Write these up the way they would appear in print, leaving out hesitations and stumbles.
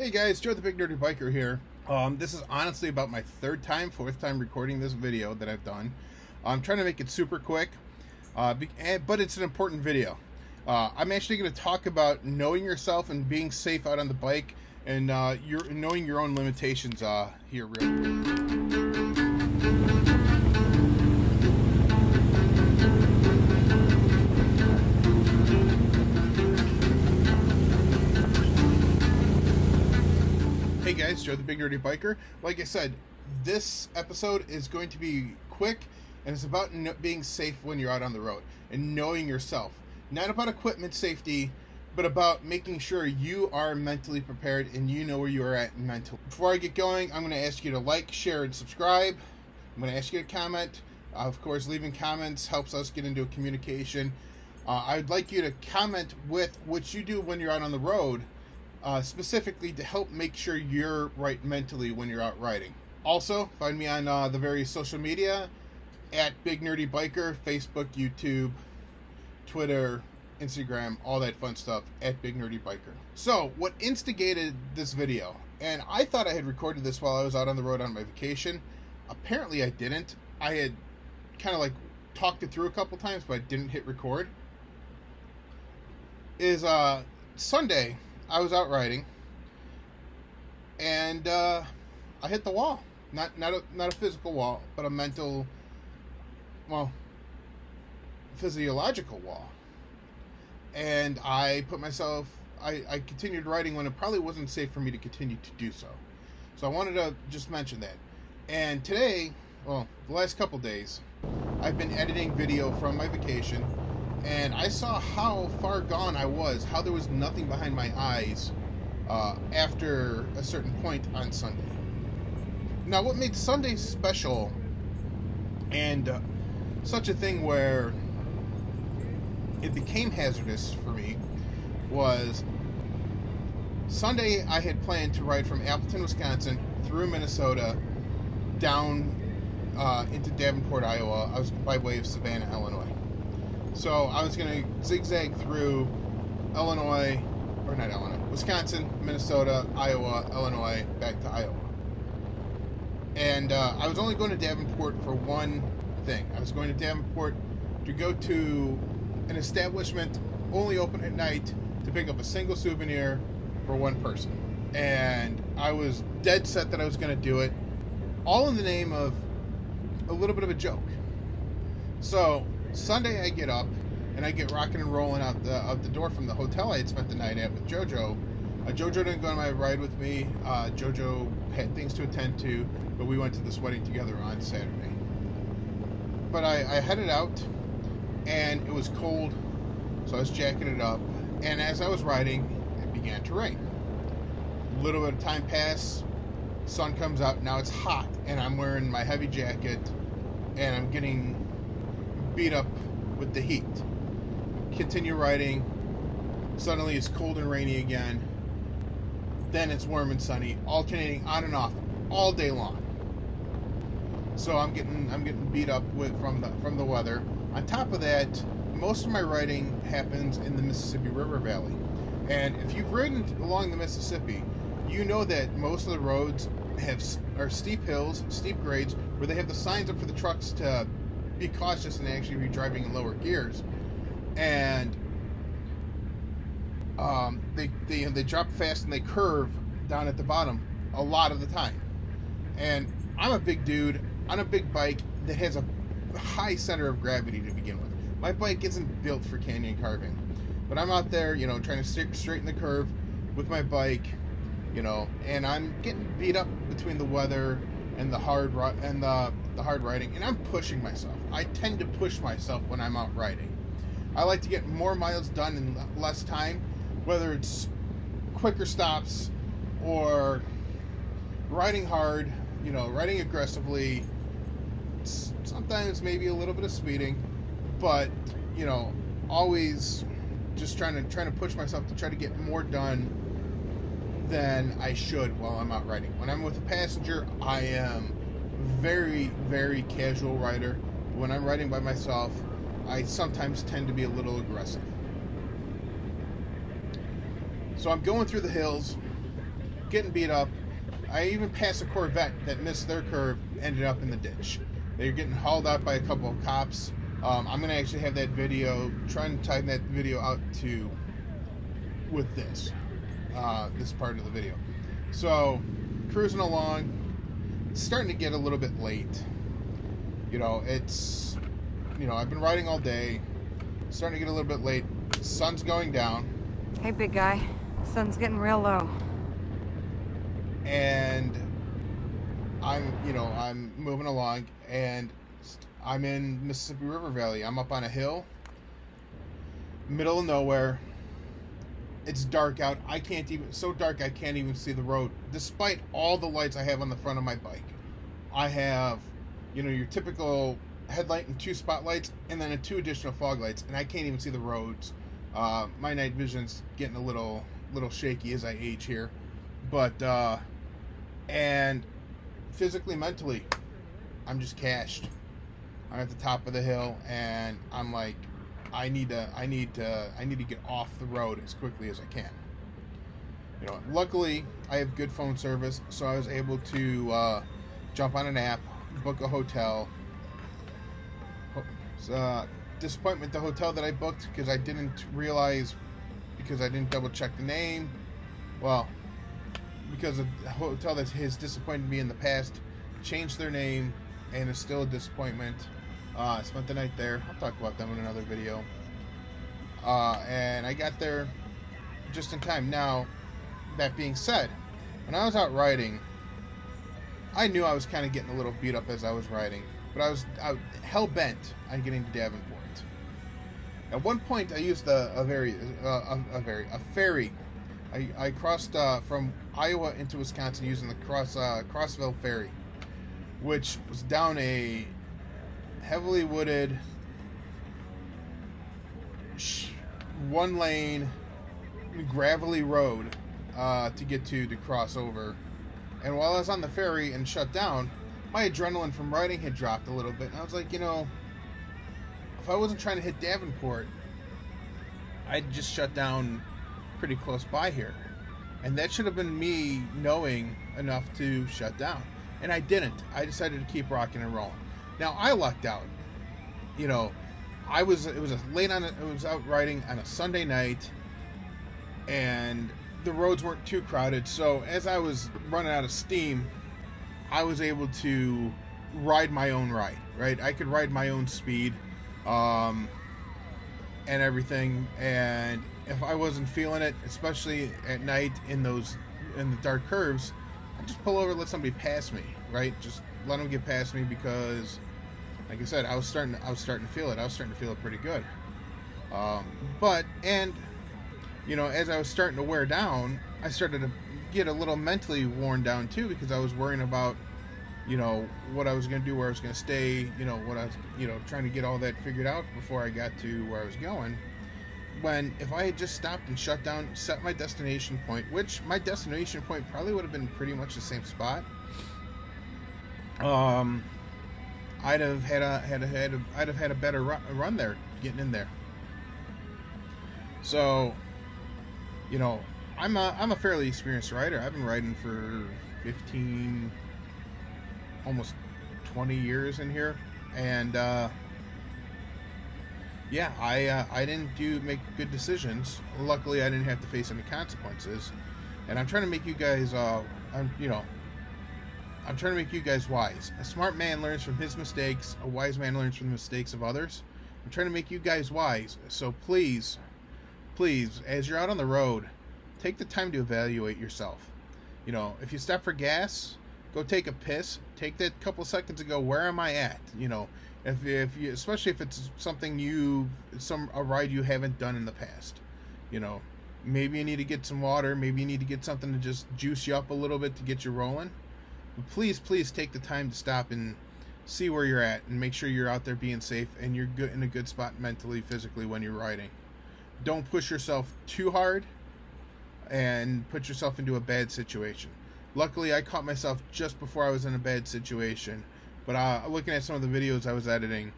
Hey guys, Joe the Big Nerdy Biker here. This is honestly about my fourth time recording this video that I've done. I'm trying to make it super quick, but it's an important video. I'm actually going to talk about knowing yourself and being safe out on the bike, and knowing your own limitations here real quick. Hey guys, Joe the Big Nerdy Biker. Like I said, this episode is going to be quick, and it's about being safe when you're out on the road and knowing yourself. Not about equipment safety, but about making sure you are mentally prepared and you know where you are at mentally. Before I get going, I'm going to ask you to like, share, and subscribe. I'm going to ask you to comment. Of course, leaving comments helps us get into a communication. I'd like you to comment with what you do when you're out on the road, specifically to help make sure you're right mentally when you're out riding. Also, find me on the various social media at Big Nerdy Biker, Facebook, YouTube, Twitter, Instagram, all that fun stuff at Big Nerdy Biker. So, what instigated this video, and I thought I had recorded this while I was out on the road on my vacation. Apparently I didn't. I had kind of like talked it through a couple times, but I didn't hit record. Is Sunday, I was out riding, and I hit the wall. Not a physical wall, but a mental, physiological wall. And I put myself, I continued riding when it probably wasn't safe for me to continue to do so. So I wanted to just mention that. And today, the last couple days, I've been editing video from my vacation, and I saw how far gone I was, how there was nothing behind my eyes after a certain point on Sunday. Now, what made Sunday special, and such a thing where it became hazardous for me, was Sunday I had planned to ride from Appleton, Wisconsin, through Minnesota, down into Davenport, Iowa. I was by way of Savannah, Illinois. So I was going to zigzag through Wisconsin, Minnesota, Iowa, Illinois, back to Iowa. And I was only going to Davenport for one thing. I was going to Davenport to go to an establishment only open at night to pick up a single souvenir for one person. And I was dead set that I was going to do it, all in the name of a little bit of a joke. So Sunday I get up and I get rocking and rolling out the door from the hotel I had spent the night at with JoJo. JoJo didn't go on my ride with me. JoJo had things to attend to, but we went to this wedding together on Saturday. But I headed out, and it was cold, so I was jacketed up. And as I was riding, it began to rain. A little bit of time passed, sun comes out, now it's hot, and I'm wearing my heavy jacket, and I'm getting beat up with the heat. Continue riding, suddenly it's cold and rainy again, then it's warm and sunny, alternating on and off all day long. So I'm getting beat up from the weather. On top of that, most of my riding happens in the Mississippiriver Valley, and if you've ridden along the Mississippi, you know that most of the roads are steep hills, steep grades, where they have the signs up for the trucks to be cautious and actually be driving in lower gears, and they drop fast and they curve down at the bottom a lot of the time. And I'm a big dude on a big bike that has a high center of gravity to begin with. My bike isn't built for canyon carving, but I'm out there, trying to straighten the curve with my bike, and I'm getting beat up between the weather and the hard riding, and I'm pushing myself. I tend to push myself when I'm out riding. I like to get more miles done in less time, whether it's quicker stops or riding hard, riding aggressively, sometimes maybe a little bit of speeding, but always just trying to push myself to try to get more done than I should while I'm out riding. When I'm with a passenger, I am very, very casual rider. When I'm riding by myself, I sometimes tend to be a little aggressive. So I'm going through the hills, getting beat up. I even passed a Corvette that missed their curve, ended up in the ditch. They're getting hauled out by a couple of cops. I'm going to actually have that video, trying to time that video out to with this part of the video. So, cruising along, it's starting to get a little bit late. I've been riding all day, it's starting to get a little bit late, sun's going down. Hey, big guy, sun's getting real low. And I'm moving along, and I'm in Mississippi River Valley. I'm up on a hill, middle of nowhere. It's dark out. So dark I can't even see the road, despite all the lights I have on the front of my bike. I have, your typical headlight and 2 spotlights, and then 2 additional fog lights, and I can't even see the roads. My night vision's getting a little shaky as I age here, but and physically, mentally, I'm just cashed. I'm at the top of the hill, and I'm like, I need to get off the road as quickly as I can. Luckily, I have good phone service, so I was able to jump on an app, book a hotel. Disappointment, the hotel that I booked, because I didn't double check the name. Well, because a hotel that has disappointed me in the past changed their name, and is still a disappointment. I spent the night there. I'll talk about them in another video. And I got there just in time. Now, that being said, when I was out riding, I knew I was kind of getting a little beat up as I was riding, but I was hell-bent on getting to Davenport. At one point, I used a ferry. I crossed from Iowa into Wisconsin using the Crossville Ferry, which was down a heavily wooded, 1-lane, gravelly road to get to cross over. And while I was on the ferry and shut down, my adrenaline from riding had dropped a little bit. And I was like, if I wasn't trying to hit Davenport, I'd just shut down pretty close by here. And that should have been me knowing enough to shut down. And I didn't. I decided to keep rocking and rolling. Now, I lucked out. I was out riding on a Sunday night, and the roads weren't too crowded. So as I was running out of steam, I was able to ride my own ride, right? I could ride my own speed, and everything. And if I wasn't feeling it, especially at night in the dark curves, I'd just pull over and let somebody pass me, right? Just let them get past me, because, like I said, I was starting to feel it. I was starting to feel it pretty good. As I was starting to wear down, I started to get a little mentally worn down too, because I was worrying about, what I was going to do, where I was going to stay, what I was, trying to get all that figured out before I got to where I was going. When, if I had just stopped and shut down, set my destination point, which my destination point probably would have been pretty much the same spot, I'd have had a better run there, getting in there. So, I'm a fairly experienced rider. I've been riding for 15, almost 20 years in here, and I didn't make good decisions. Luckily, I didn't have to face any consequences, and I'm trying to make you guys I'm trying to make you guys wise. A smart man learns from his mistakes. A wise man learns from the mistakes of others. I'm trying to make you guys wise. So please, as you're out on the road, take the time to evaluate yourself. If you stop for gas, go take a piss. Take that couple seconds to go, where am I at? If you, especially if it's something a ride you haven't done in the past. Maybe you need to get some water. Maybe you need to get something to just juice you up a little bit to get you rolling. But please take the time to stop and see where you're at, and make sure you're out there being safe and you're good in a good spot mentally, physically when you're riding. Don't push yourself too hard and put yourself into a bad situation. Luckily, I caught myself just before I was in a bad situation. But looking at some of the videos I was editing,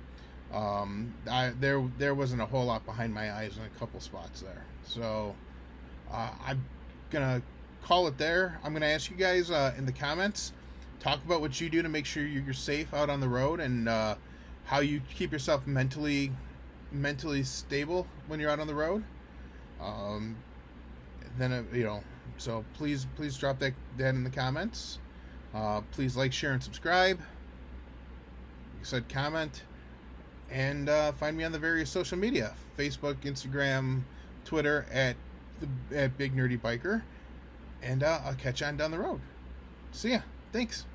there wasn't a whole lot behind my eyes in a couple spots there. So I'm gonna call it there. I'm going to ask you guys in the comments, talk about what you do to make sure you're safe out on the road, and how you keep yourself mentally stable when you're out on the road. So please drop that in the comments. Please like, share, and subscribe. Like I said, comment, and find me on the various social media: Facebook, Instagram, Twitter at Big Nerdy Biker. And I'll catch you on down the road. See ya. Thanks.